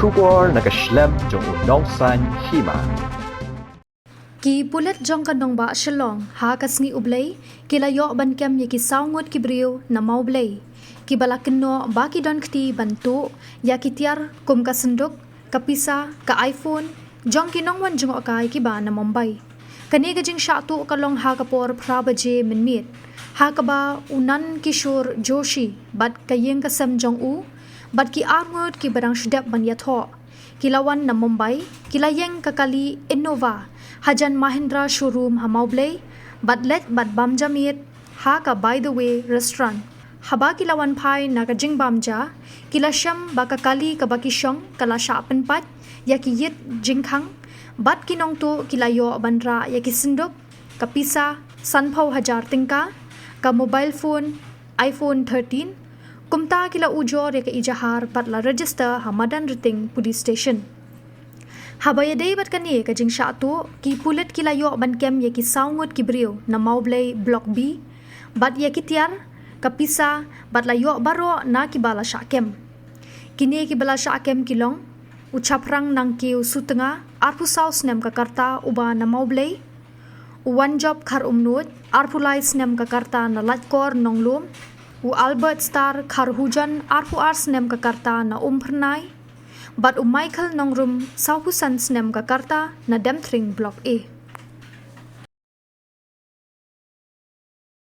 Shukor nakaslem jong unong san hima. Ki pulet jong kanong ba shalong ha kasngi ublay kilayo ban kem ye ki saungot ki brio na maublay ki balakno ba ki don kti bantu ya ki tiar kum ka senduk kapisa ka iPhone jong ki nong wan jong akai ki ba na Mumbai kani ga jing shatu kalong ha ka por prabaje minit ha ka ba unan kishore joshi bat kayeng kasam jong u bat ki arngot ki barang shdap ban yatho kilawan na Mumbai kilayeng kakali Innova Hajan Mahindra showroom hamaublay batlet bat bamjamit ha ka by the way restaurant haba kilawan pai naga jing bamja kilasham bakakali ka bakishong kala shapen pat yaki yit jingkhang bat kinong tu kilayo bandra yaki sindok kapisa sanpau hajar tingka ka mobile phone iPhone 13 kumta kila ujor yaka ijahar patla register hamadan riting police station Habaya day bat kani ka jing shatu ki pulet kilayo ban kem ye ki saungot ki brio na maublay block B bat ye ki tiar kapisa bat layo baro na ki bala syakem kini ki bala syakem kilong ucaprang nang ki sutenga arpu saus nem ka karta uba na maublay one job khar umnut arpu lais nem ka karta na latkor nonglum u Albert Star khar hujan arpu ars nem ka karta na pernai Bat Michael Nongrum Sauhusan Snem Kakarta na Demtring Block A.